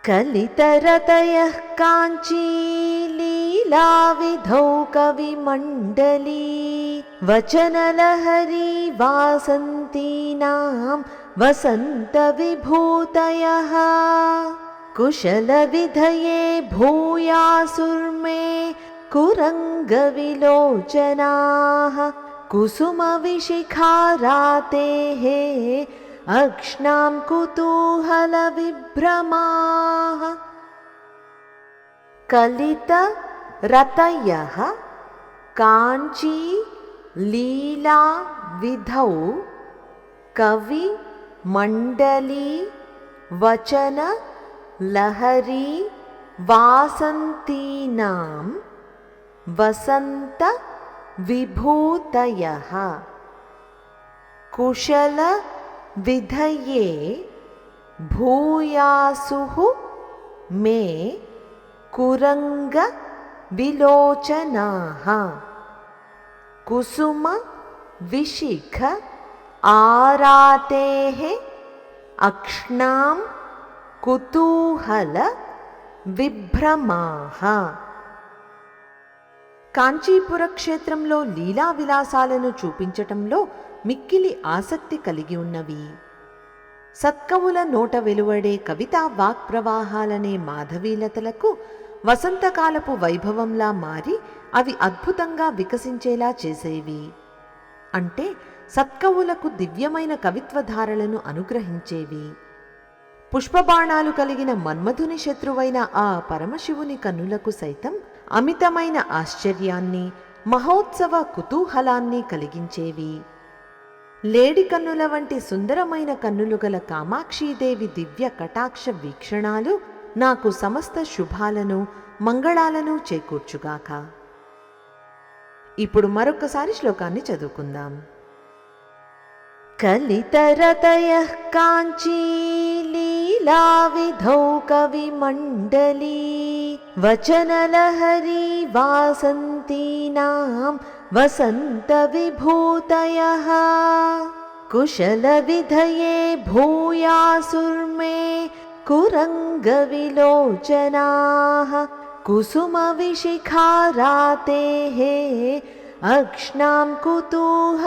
कलितरतयः काञ्ची लीलाविधौ कविमण्डली वचनलहरी वासन्तीनां वसन्तविभूतयः कुशलविधये भूयासुर्मे कुरङ्गविलोचनाः कुसुमविशिखारातेः अक्ष्णां कुतूहलविभ्रमाः। कलितरतयः काञ्ची लीला विधौ कविमण्डली वचन लहरी वासन्तीनां वसन्त विभूतयः कुशल विधये भूयासुः मे कुरंग विलोचनाः कुसुम विशिख आरातेः अक्ष्णां कुतूहल विभ्रमाः। కాంచీపుర క్షేత్రంలో లీలా విలాసాలను చూపించటంలో మిక్కిలి ఆసక్తి కలిగి ఉన్నవి. సత్కవుల నోట వెలువడే కవితా వాక్ప్రవాహాలనే మాధవీలతలకు వసంతకాలపు వైభవంలా మారి అవి అద్భుతంగా వికసించేలా చేసేవి. అంటే సత్కవులకు దివ్యమైన కవిత్వధారలను అనుగ్రహించేవి. పుష్పబాణాలు కలిగిన మన్మధుని శత్రువైన ఆ పరమశివుని కన్నులకు సైతం అమితమైన ఆశ్చర్యాన్ని మహోత్సవ కుతూహలాన్ని కలిగించేవి. లేడి కన్నుల వంటి సుందరమైన కన్నులు గల కామాక్షీదేవి దివ్య కటాక్ష వీక్షణాలు నాకు సమస్త శుభాలను మంగళాలను చేకూర్చుగాక. ఇప్పుడు మరొకసారి శ్లోకాన్ని చదువుకుందాం. कलितरतयः काञ्ची लीलाविधौ कविमण्डली वचनलहरी वासन्तीनां वसन्तविभूतयः कुशलविधये भूयासुर्मे कुरङ्गविलोचनाः कुसुमविशिखारातेः अक्ष्णां कुतूहलविभ्रमाः।